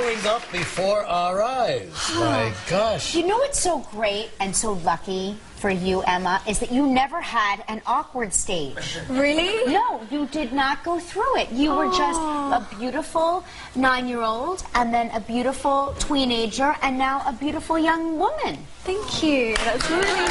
growing up before our eyes. My gosh. You know what's so great and so lucky for you, Emma, is that you never had an awkward stage. Really? No, you did not go through it. You were just a beautiful 9-year-old, and then a beautiful teenager, and now a beautiful young woman. Thank you. That's really nice.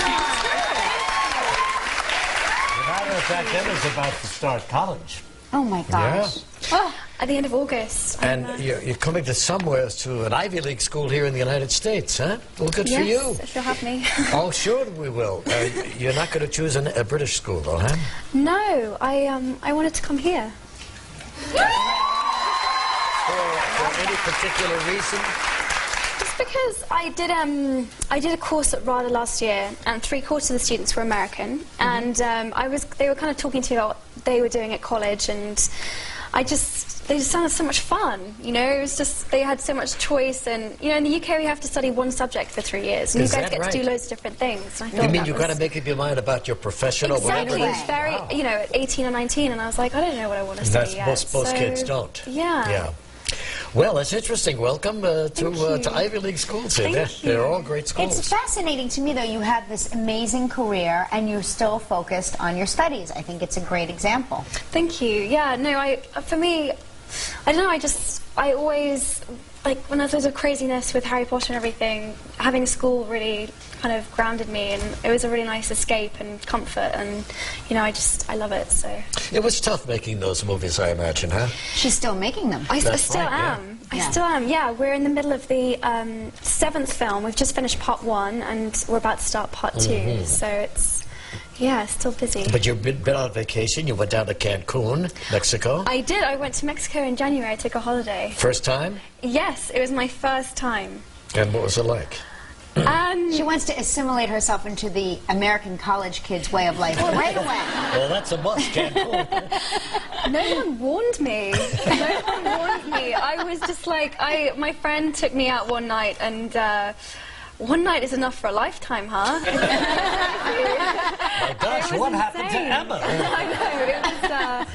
As a matter of fact, Emma's about to start college. Oh my gosh. Yeah. Oh, at the end of August. And you're coming to an Ivy League school here in the United States, huh? Well, good for you. Yes, if you'll have me. Oh, sure we will. You're not going to choose a British school, though, huh? No, I wanted to come here. For any particular reason? It's because I did a course at RADA last year, and 3/4 of the students were American, and they were kind of talking to me about what they were doing at college, and they just sounded so much fun, you know. It was just, they had so much choice, and you know, in the UK we have to study one subject for 3 years, and you guys get to do loads of different things. And I thought you mean you've got to make up your mind about your profession or whatever? Exactly. It's very, you know, at 18 or 19, and I was like, I don't know what I want to study yet. Most kids don't. Yeah. Yeah. Well, that's interesting. Welcome to Ivy League schools here. They're all great schools. It's fascinating to me, though. You have this amazing career, and you're still focused on your studies. I think it's a great example. Thank you. Yeah, no, for me, I don't know, I always, like, when there's loads of craziness with Harry Potter and everything, having school really kind of grounded me, and it was a really nice escape and comfort, and, you know, I love it, so. It was tough making those movies, I imagine, huh? She's still making them. I still am. Yeah. I still am, yeah. We're in the middle of the 7th film. We've just finished part 1, and we're about to start part 2, so it's... Yeah, still busy. But you've been on vacation. You went down to Cancun, Mexico. I did. I went to Mexico in January. I took a holiday. First time? Yes, it was my first time. And what was it like? She wants to assimilate herself into the American college kids' way of life right away. Well, that's a must, Cancun. No one warned me. No one warned me. I was just like, my friend took me out one night, and one night is enough for a lifetime, huh? My gosh, what happened to Emma? I know, it was,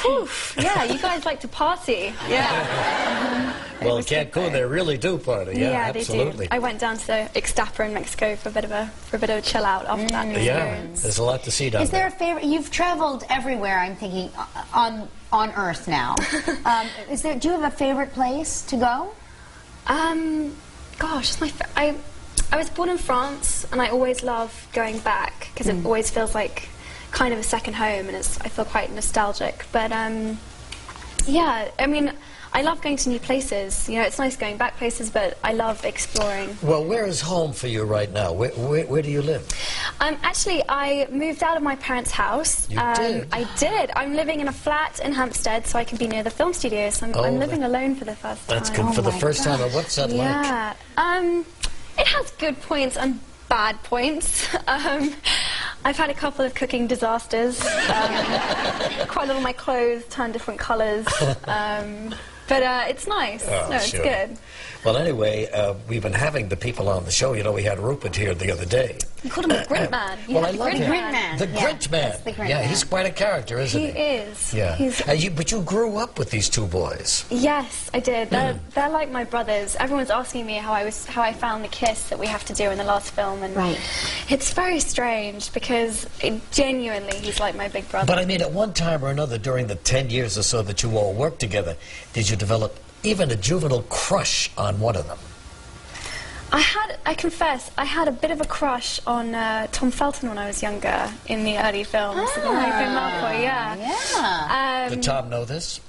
whew, yeah, you guys like to party. Yeah. Well, in Cancun, they really do party. Yeah, absolutely. They do. I went down to Ixtapa in Mexico for a bit of a chill out after that experience. There's a lot to see down there. Is there a favorite? You've traveled everywhere, I'm thinking, on Earth now. Do you have a favorite place to go? Gosh, I was born in France, and I always love going back because it always feels like kind of a second home, and I feel quite nostalgic. But yeah, I mean, I love going to new places. You know, it's nice going back places, but I love exploring. Well, where is home for you right now? Where do you live? Actually, I moved out of my parents' house. You did? I did. I'm living in a flat in Hampstead, so I can be near the film studios. I'm living alone for the first time. That's good for the first time. And what's that like? Yeah. It has good points and bad points. I've had a couple of cooking disasters. Quite a lot of my clothes turn different colours. But it's nice. Oh, no, it's sure. good. Well, anyway, we've been having the people on the show. You know, we had Rupert here the other day. You called him the Grint Man. Well, I love him. Grint Man. The Grint Man. The Grint yeah, Man. he's quite a character, isn't he? He is. Yeah. He's but you grew up with these two boys. Yes, I did. They're like my brothers. Everyone's asking me how I found the kiss that we have to do in the last film, and it's very strange because genuinely he's like my big brother. But I mean, at one time or another during the 10 years or so that you all worked together, did you develop even a juvenile crush on one of them? I confess, I had a bit of a crush on Tom Felton when I was younger in the early films. Malfoy, yeah. Did Tom know this?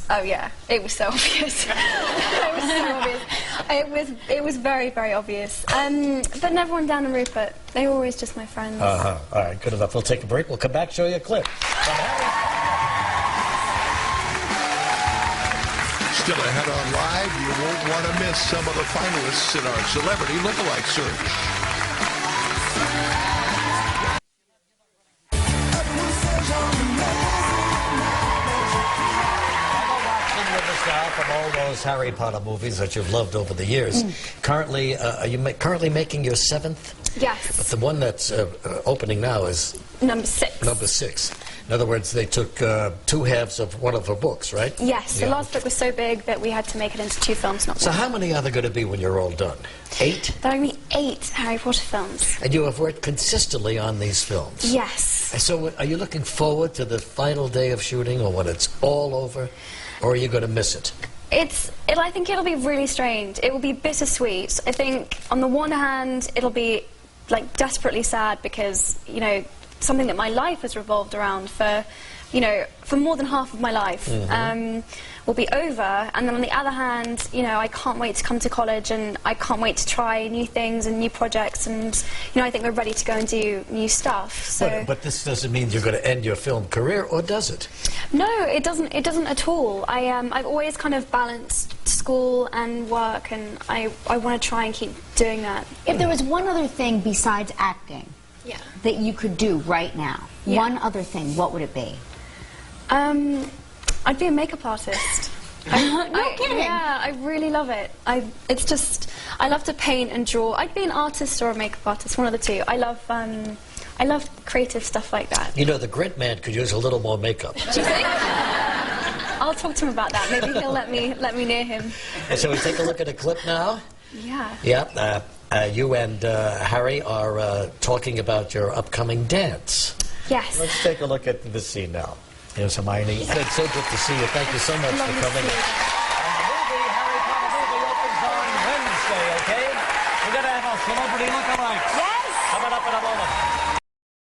Oh yeah, it was so obvious. It was so obvious. It was very, very obvious. But never one down and Rupert. They were always just my friends. All right, good enough. We'll take a break. We'll come back, show you a clip. Still ahead on Live, you won't want to miss some of the finalists in our Celebrity Lookalike Search. From all those Harry Potter movies that you've loved over the years. Currently, are you currently making your 7th? Yes. But the one that's opening now is number 6. Number 6. In other words, they took two halves of one of her books, right? Yes, the Yeah. last book was so big that we had to make it into 2 films, not So one. how many are there going to be when you're all done? 8? There are going to be 8 Harry Potter films. And you have worked consistently on these films. Yes. And so are you looking forward to the final day of shooting, or when it's all over? Or are you going to miss it? I think it'll be really strange. It will be bittersweet. I think on the one hand, it'll be like desperately sad because, you know, something that my life has revolved around for, you know, for more than half of my life will be over. And then on the other hand, you know, I can't wait to come to college and I can't wait to try new things and new projects. And, you know, I think we're ready to go and do new stuff. So. But this doesn't mean you're going to end your film career, or does it? No, it doesn't. It doesn't at all. I've always kind of balanced school and work, and I want to try and keep doing that. If there was one other thing besides acting Yeah. that you could do right now, Yeah. one other thing, what would it be? I'd be a makeup artist. No kidding. Yeah, I really love it. It's just, I love to paint and draw. I'd be an artist or a makeup artist, one of the two. I love creative stuff like that. You know, the Grit Man could use a little more makeup. Do you think? I'll talk to him about that. Maybe he'll let me near him. And so we take a look at a clip now. Yeah. Yeah, you and Harry are talking about your upcoming dance. Yes. Let's take a look at this scene now. Here's Hermione. It's so good to see you. Thank you so much Lovely for to coming. see you. And the movie, Harry Potter movie, opens on Wednesday, okay? We're going to have a celebrity lookalike. Yes. Coming up in a moment.